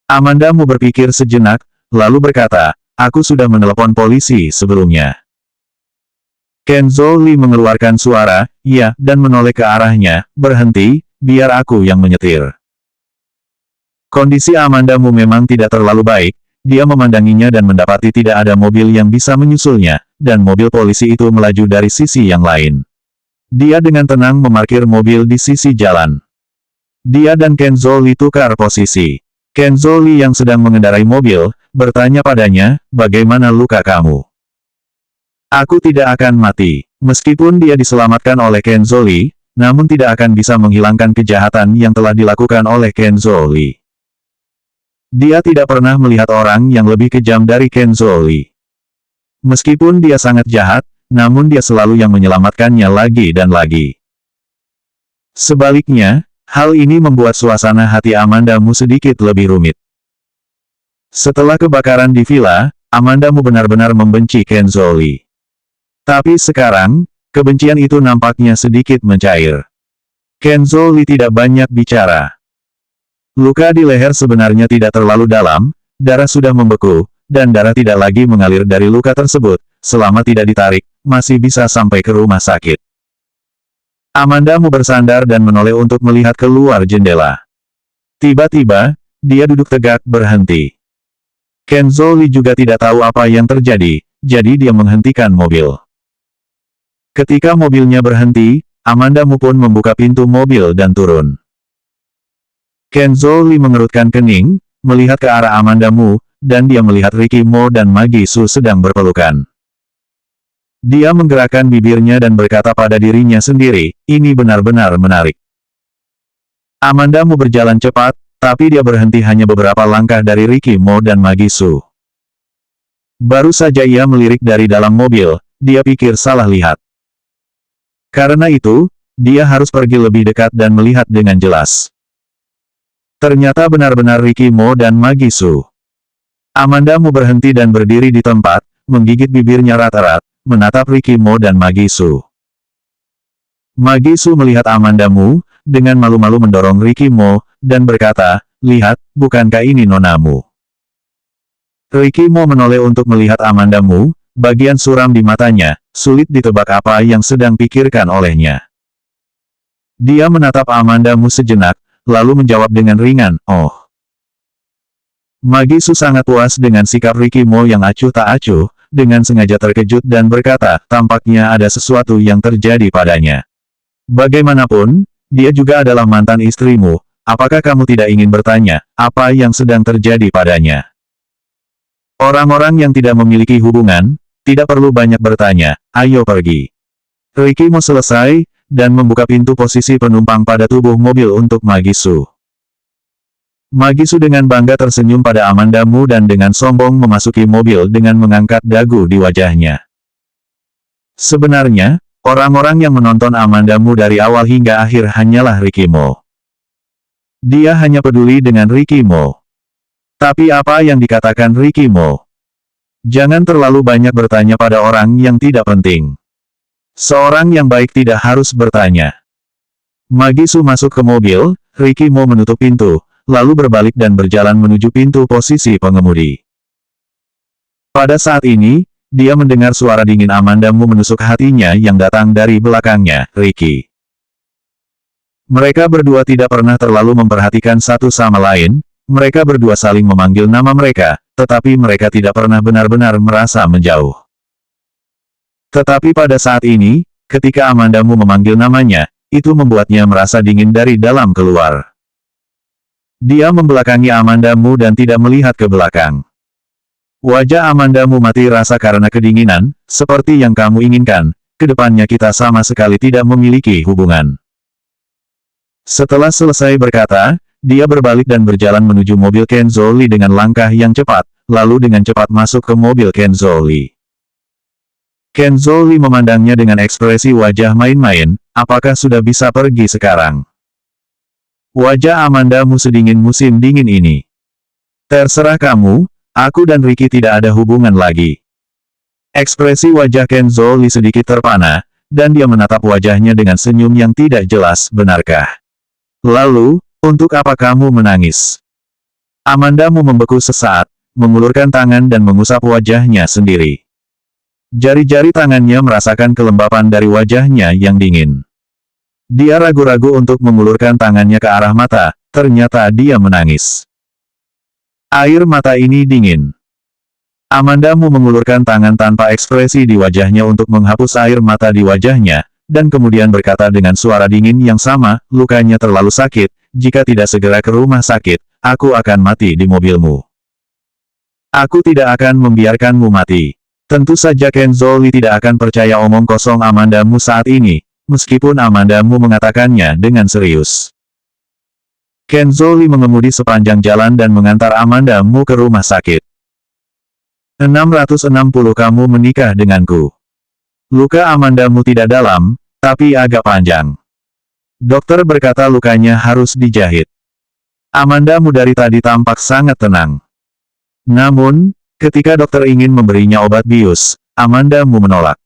Amanda Mu berpikir sejenak, lalu berkata, aku sudah menelepon polisi sebelumnya. Ken Zhou mengeluarkan suara, ya, dan menoleh ke arahnya, berhenti, biar aku yang menyetir. Kondisi Amanda Mu memang tidak terlalu baik, dia memandanginya dan mendapati tidak ada mobil yang bisa menyusulnya, dan mobil polisi itu melaju dari sisi yang lain. Dia dengan tenang memarkir mobil di sisi jalan. Dia dan Ken Zhou tukar posisi. Ken Zhou yang sedang mengendarai mobil, bertanya padanya, bagaimana luka kamu? Aku tidak akan mati. Meskipun dia diselamatkan oleh Ken Zhou, namun tidak akan bisa menghilangkan kejahatan yang telah dilakukan oleh Ken Zhou. Dia tidak pernah melihat orang yang lebih kejam dari Ken Zhou. Meskipun dia sangat jahat, namun dia selalu yang menyelamatkannya lagi dan lagi. Sebaliknya, hal ini membuat suasana hati Amanda Mu sedikit lebih rumit. Setelah kebakaran di villa, Amanda Mu benar-benar membenci Ken Zhou. Tapi sekarang, kebencian itu nampaknya sedikit mencair. Ken Zhou tidak banyak bicara. Luka di leher sebenarnya tidak terlalu dalam, darah sudah membeku, dan darah tidak lagi mengalir dari luka tersebut, selama tidak ditarik, masih bisa sampai ke rumah sakit. Amanda Mu bersandar dan menoleh untuk melihat keluar jendela. Tiba-tiba, dia duduk tegak berhenti. Ken Zhou juga tidak tahu apa yang terjadi, jadi dia menghentikan mobil. Ketika mobilnya berhenti, Amanda Mu pun membuka pintu mobil dan turun. Ken Zhou mengerutkan kening, melihat ke arah Amanda Mu, dan dia melihat Ricky Mo dan Magi Su sedang berpelukan. Dia menggerakkan bibirnya dan berkata pada dirinya sendiri, ini benar-benar menarik. Amanda Mu berjalan cepat, tapi dia berhenti hanya beberapa langkah dari Ricky Mo dan Magi Su. Baru saja ia melirik dari dalam mobil, dia pikir salah lihat. Karena itu, dia harus pergi lebih dekat dan melihat dengan jelas. Ternyata benar-benar Ricky Mo dan Magi Su. Amanda Mu berhenti dan berdiri di tempat, menggigit bibirnya rat-rat, menatap Ricky Mo dan Magi Su. Magi Su melihat Amanda Mu, dengan malu-malu mendorong Ricky Mo, dan berkata, lihat, bukankah ini nonamu? Ricky Mo menoleh untuk melihat Amanda Mu, bagian suram di matanya, sulit ditebak apa yang sedang pikirkan olehnya. Dia menatap Amanda Mu sejenak, lalu menjawab dengan ringan, oh. Magi Su sangat puas dengan sikap Ricky Mo yang acuh tak acuh, dengan sengaja terkejut dan berkata, tampaknya ada sesuatu yang terjadi padanya. Bagaimanapun, dia juga adalah mantan istrimu, apakah kamu tidak ingin bertanya, apa yang sedang terjadi padanya? Orang-orang yang tidak memiliki hubungan, tidak perlu banyak bertanya, ayo pergi. Ricky Mo selesai, dan membuka pintu posisi penumpang pada tubuh mobil untuk Magi Su. Magi Su dengan bangga tersenyum pada Amanda Mu dan dengan sombong memasuki mobil dengan mengangkat dagu di wajahnya. Sebenarnya, orang-orang yang menonton Amanda Mu dari awal hingga akhir hanyalah Ricky Mo. Dia hanya peduli dengan Ricky Mo. Tapi apa yang dikatakan Ricky Mo? Jangan terlalu banyak bertanya pada orang yang tidak penting. Seorang yang baik tidak harus bertanya. Magi Su masuk ke mobil, Ricky Mo menutup pintu, lalu berbalik dan berjalan menuju pintu posisi pengemudi. Pada saat ini, dia mendengar suara dingin Amanda Mu menusuk hatinya yang datang dari belakangnya, Ricky. Mereka berdua tidak pernah terlalu memperhatikan satu sama lain, mereka berdua saling memanggil nama mereka, tetapi mereka tidak pernah benar-benar merasa menjauh. Tetapi pada saat ini, ketika Amanda Mu memanggil namanya, itu membuatnya merasa dingin dari dalam keluar. Dia membelakangi Amanda Mu dan tidak melihat ke belakang. Wajah Amanda Mu mati rasa karena kedinginan, seperti yang kamu inginkan, kedepannya kita sama sekali tidak memiliki hubungan. Setelah selesai berkata, dia berbalik dan berjalan menuju mobil Kenzo Lee dengan langkah yang cepat, lalu dengan cepat masuk ke mobil Kenzo Lee. Kenzo Lee memandangnya dengan ekspresi wajah main-main, apakah sudah bisa pergi sekarang? Wajah Amandamu sedingin musim dingin ini. Terserah kamu, aku dan Ricky tidak ada hubungan lagi. Ekspresi wajah Kenzo Lee sedikit terpana, dan dia menatap wajahnya dengan senyum yang tidak jelas, benarkah? Lalu, untuk apa kamu menangis? Amandamu membeku sesaat, mengulurkan tangan dan mengusap wajahnya sendiri. Jari-jari tangannya merasakan kelembapan dari wajahnya yang dingin. Dia ragu-ragu untuk mengulurkan tangannya ke arah mata, ternyata dia menangis. Air mata ini dingin. Amandamu mengulurkan tangan tanpa ekspresi di wajahnya untuk menghapus air mata di wajahnya, dan kemudian berkata dengan suara dingin yang sama, lukanya terlalu sakit, jika tidak segera ke rumah sakit, aku akan mati di mobilmu. Aku tidak akan membiarkanmu mati. Tentu saja Kenzo Lee tidak akan percaya omong kosong Amandamu saat ini, meskipun Amandamu mengatakannya dengan serius. Kenzo Lee mengemudi sepanjang jalan dan mengantar Amandamu ke rumah sakit. 660 kamu menikah denganku. Luka Amandamu tidak dalam, tapi agak panjang. Dokter berkata lukanya harus dijahit. Amandamu dari tadi tampak sangat tenang. Namun, ketika dokter ingin memberinya obat bius, Amandamu menolak.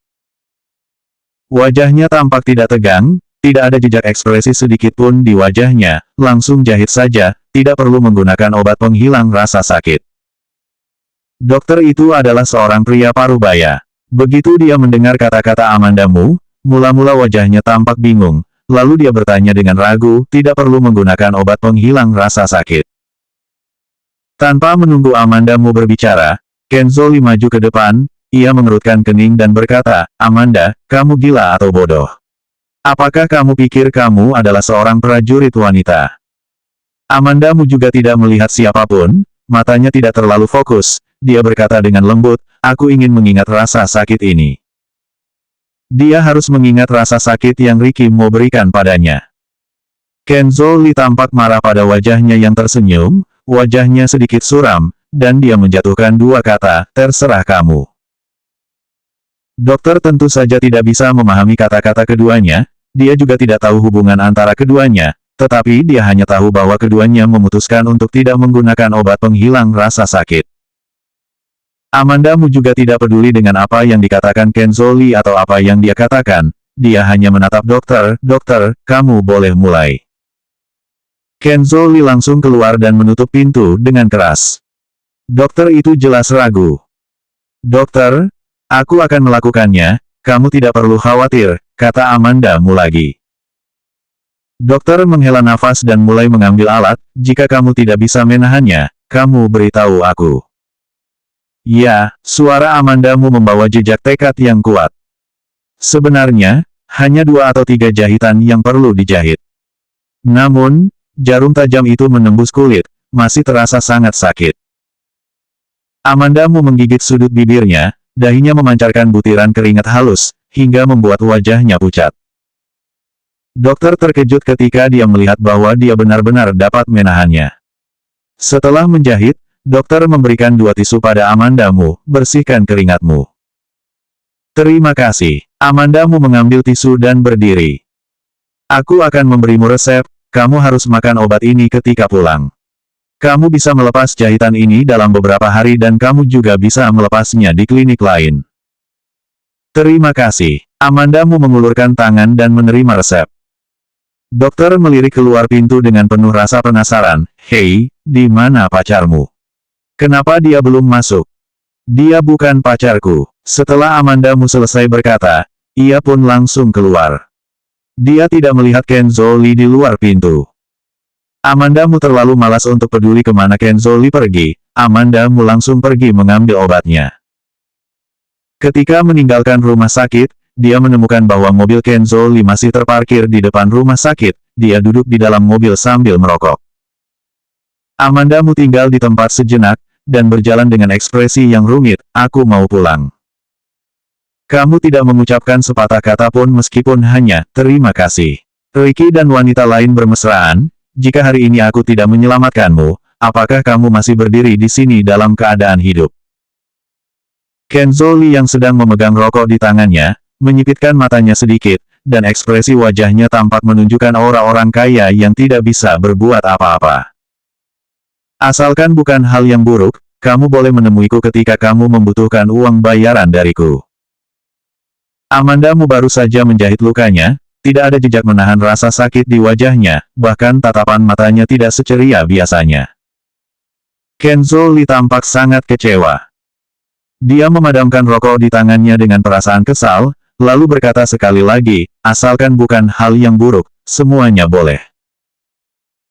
Wajahnya tampak tidak tegang, tidak ada jejak ekspresi sedikit pun di wajahnya, langsung jahit saja, tidak perlu menggunakan obat penghilang rasa sakit. Dokter itu adalah seorang pria parubaya. Begitu dia mendengar kata-kata Amandamu, mula-mula wajahnya tampak bingung, lalu dia bertanya dengan ragu, tidak perlu menggunakan obat penghilang rasa sakit. Tanpa menunggu Amandamu berbicara, Kenzo Lee maju ke depan, ia mengerutkan kening dan berkata, Amanda, kamu gila atau bodoh? Apakah kamu pikir kamu adalah seorang prajurit wanita? Amandamu juga tidak melihat siapapun, matanya tidak terlalu fokus, dia berkata dengan lembut, aku ingin mengingat rasa sakit ini. Dia harus mengingat rasa sakit yang Ricky mau berikan padanya. Kenzo Lee tampak marah pada wajahnya yang tersenyum, wajahnya sedikit suram, dan dia menjatuhkan dua kata, terserah kamu. Dokter tentu saja tidak bisa memahami kata-kata keduanya, dia juga tidak tahu hubungan antara keduanya, tetapi dia hanya tahu bahwa keduanya memutuskan untuk tidak menggunakan obat penghilang rasa sakit. Amandamu juga tidak peduli dengan apa yang dikatakan Kenzo Lee atau apa yang dia katakan, dia hanya menatap dokter, dokter, kamu boleh mulai. Kenzo Lee langsung keluar dan menutup pintu dengan keras. Dokter itu jelas ragu. Dokter, aku akan melakukannya, kamu tidak perlu khawatir, kata Amandamu lagi. Dokter menghela nafas dan mulai mengambil alat, jika kamu tidak bisa menahannya, kamu beritahu aku. Ya, suara Amandamu membawa jejak tekad yang kuat. Sebenarnya, hanya 2 atau 3 jahitan yang perlu dijahit. Namun, jarum tajam itu menembus kulit, masih terasa sangat sakit. Amandamu menggigit sudut bibirnya, dahinya memancarkan butiran keringat halus, hingga membuat wajahnya pucat. Dokter terkejut ketika dia melihat bahwa dia benar-benar dapat menahannya. Setelah menjahit, dokter memberikan 2 tisu pada Amandamu, bersihkan keringatmu. Terima kasih. Amandamu mengambil tisu dan berdiri. Aku akan memberimu resep, kamu harus makan obat ini ketika pulang. Kamu bisa melepas jahitan ini dalam beberapa hari dan kamu juga bisa melepasnya di klinik lain. Terima kasih. Amandamu mengulurkan tangan dan menerima resep. Dokter melirik keluar pintu dengan penuh rasa penasaran. Hei, di mana pacarmu? Kenapa dia belum masuk? Dia bukan pacarku. Setelah Amandamu selesai berkata, ia pun langsung keluar. Dia tidak melihat Kenzo Lee di luar pintu. Amandamu terlalu malas untuk peduli kemana Kenzo Lee pergi, Amandamu langsung pergi mengambil obatnya. Ketika meninggalkan rumah sakit, dia menemukan bahwa mobil Kenzo Lee masih terparkir di depan rumah sakit, dia duduk di dalam mobil sambil merokok. Amandamu tinggal di tempat sejenak, dan berjalan dengan ekspresi yang rumit, aku mau pulang. Kamu tidak mengucapkan sepatah kata pun meskipun hanya, terima kasih. Ricky dan wanita lain bermesraan, jika hari ini aku tidak menyelamatkanmu, apakah kamu masih berdiri di sini dalam keadaan hidup? Kenzo Lee yang sedang memegang rokok di tangannya, menyipitkan matanya sedikit, dan ekspresi wajahnya tampak menunjukkan aura orang kaya yang tidak bisa berbuat apa-apa. Asalkan bukan hal yang buruk, kamu boleh menemuiku ketika kamu membutuhkan uang bayaran dariku. Amandamu baru saja menjahit lukanya, tidak ada jejak menahan rasa sakit di wajahnya, bahkan tatapan matanya tidak seceria biasanya. Kenzo Lee tampak sangat kecewa. Dia memadamkan rokok di tangannya dengan perasaan kesal, lalu berkata sekali lagi, asalkan bukan hal yang buruk, semuanya boleh.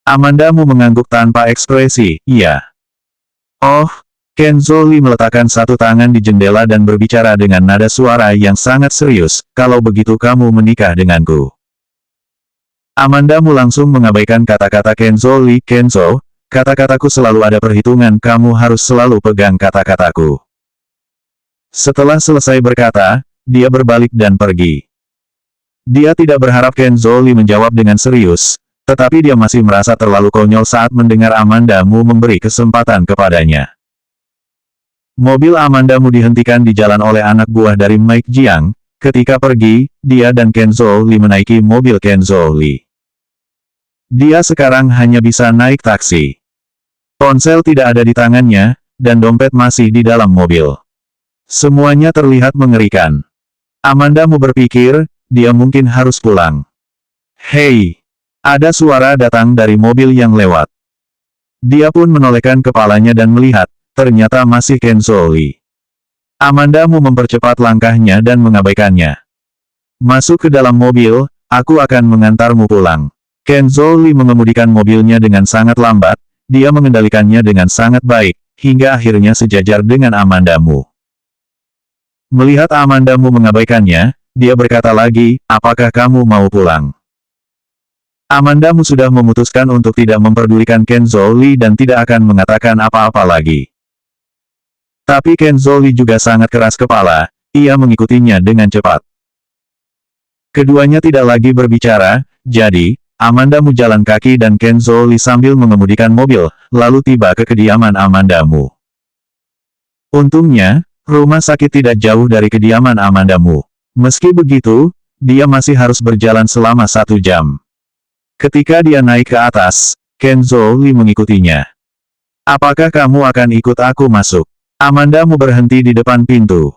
Amandamu mengangguk tanpa ekspresi, iya. Oh, Kenzo Lee meletakkan satu tangan di jendela dan berbicara dengan nada suara yang sangat serius, kalau begitu kamu menikah denganku. Amandamu langsung mengabaikan kata-kata Kenzo Lee. Kenzo, kata-kataku selalu ada perhitungan, kamu harus selalu pegang kata-kataku. Setelah selesai berkata, dia berbalik dan pergi. Dia tidak berharap Kenzo Lee menjawab dengan serius, tetapi dia masih merasa terlalu konyol saat mendengar Amandamu memberi kesempatan kepadanya. Mobil Amandamu dihentikan di jalan oleh anak buah dari Mike Jiang. Ketika pergi, dia dan Kenzo Lee menaiki mobil Kenzo Lee. Dia sekarang hanya bisa naik taksi. Ponsel tidak ada di tangannya, dan dompet masih di dalam mobil. Semuanya terlihat mengerikan. Amandamu berpikir, dia mungkin harus pulang. Hei! Ada suara datang dari mobil yang lewat. Dia pun menolehkan kepalanya dan melihat, ternyata masih Kenzo Lee. Amandamu mempercepat langkahnya dan mengabaikannya. Masuk ke dalam mobil, aku akan mengantarmu pulang. Kenzo Lee mengemudikan mobilnya dengan sangat lambat, dia mengendalikannya dengan sangat baik, hingga akhirnya sejajar dengan Amandamu. Melihat Amandamu mengabaikannya, dia berkata lagi, apakah kamu mau pulang? Amandamu sudah memutuskan untuk tidak memperdulikan Kenzo Lee dan tidak akan mengatakan apa-apa lagi. Tapi Kenzo Lee juga sangat keras kepala, ia mengikutinya dengan cepat. Keduanya tidak lagi berbicara, jadi, Amandamu jalan kaki dan Kenzo Lee sambil mengemudikan mobil, lalu tiba ke kediaman Amandamu. Untungnya, rumah sakit tidak jauh dari kediaman Amandamu. Meski begitu, dia masih harus berjalan selama 1 jam. Ketika dia naik ke atas, Kenzo Lee mengikutinya. Apakah kamu akan ikut aku masuk? Amandamu berhenti di depan pintu.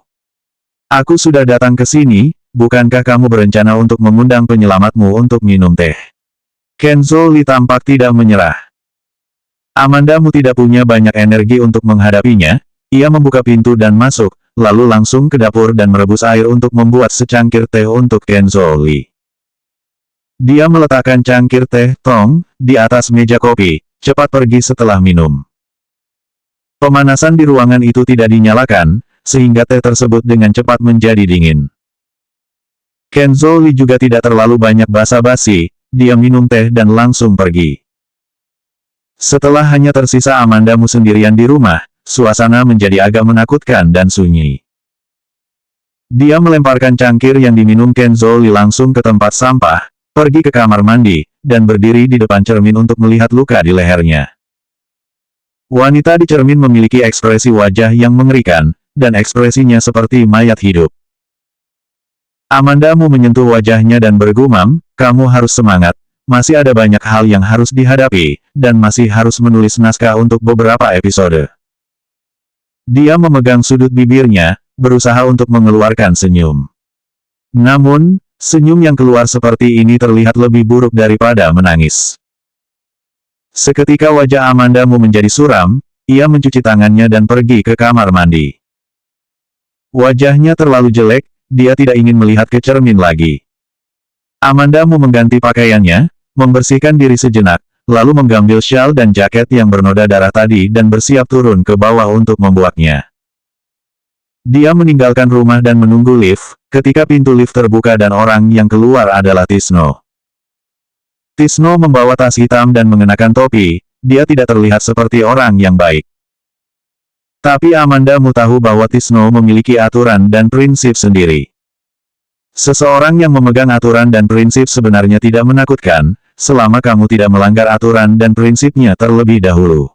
Aku sudah datang ke sini, bukankah kamu berencana untuk mengundang penyelamatmu untuk minum teh? Kenzo Lee tampak tidak menyerah. Amandamu tidak punya banyak energi untuk menghadapinya, ia membuka pintu dan masuk, lalu langsung ke dapur dan merebus air untuk membuat secangkir teh untuk Kenzo Lee. Dia meletakkan cangkir teh, tong, di atas meja kopi, cepat pergi setelah minum. Pemanasan di ruangan itu tidak dinyalakan, sehingga teh tersebut dengan cepat menjadi dingin. Kenzo Lee juga tidak terlalu banyak basa-basi, dia minum teh dan langsung pergi. Setelah hanya tersisa Amandamu sendirian di rumah, suasana menjadi agak menakutkan dan sunyi. Dia melemparkan cangkir yang diminum Kenzo Lee langsung ke tempat sampah, pergi ke kamar mandi, dan berdiri di depan cermin untuk melihat luka di lehernya. Wanita di cermin memiliki ekspresi wajah yang mengerikan, dan ekspresinya seperti mayat hidup. Amandamu menyentuh wajahnya dan bergumam, kamu harus semangat, masih ada banyak hal yang harus dihadapi, dan masih harus menulis naskah untuk beberapa episode. Dia memegang sudut bibirnya, berusaha untuk mengeluarkan senyum. Namun, senyum yang keluar seperti ini terlihat lebih buruk daripada menangis. Seketika wajah Amandamu menjadi suram, ia mencuci tangannya dan pergi ke kamar mandi. Wajahnya terlalu jelek, dia tidak ingin melihat ke cermin lagi. Amandamu mengganti pakaiannya, membersihkan diri sejenak, lalu mengambil syal dan jaket yang bernoda darah tadi dan bersiap turun ke bawah untuk membuatnya. Dia meninggalkan rumah dan menunggu lift, ketika pintu lift terbuka dan orang yang keluar adalah Tisno. Tisno membawa tas hitam dan mengenakan topi, dia tidak terlihat seperti orang yang baik. Tapi Amandamu tahu bahwa Tisno memiliki aturan dan prinsip sendiri. Seseorang yang memegang aturan dan prinsip sebenarnya tidak menakutkan, selama kamu tidak melanggar aturan dan prinsipnya terlebih dahulu.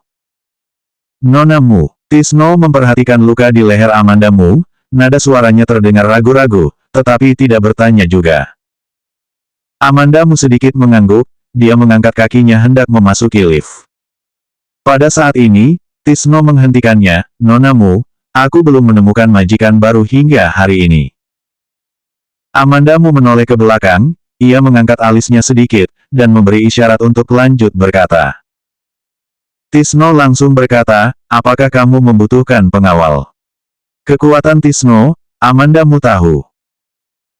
Nona Mu. Tisno memperhatikan luka di leher Amanda Mu, nada suaranya terdengar ragu-ragu, tetapi tidak bertanya juga. Amanda Mu sedikit mengangguk, dia mengangkat kakinya hendak memasuki lift. Pada saat ini, Tisno menghentikannya, Nona Mu, aku belum menemukan majikan baru hingga hari ini. Amanda Mu menoleh ke belakang, ia mengangkat alisnya sedikit, dan memberi isyarat untuk lanjut berkata. Tisno langsung berkata, apakah kamu membutuhkan pengawal? Kekuatan Tisno, Amanda Mu tahu.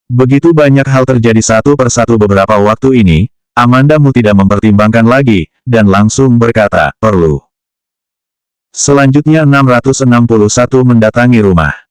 Begitu banyak hal terjadi satu persatu beberapa waktu ini, Amanda Mu tidak mempertimbangkan lagi, dan langsung berkata, perlu. Selanjutnya 661 mendatangi rumah.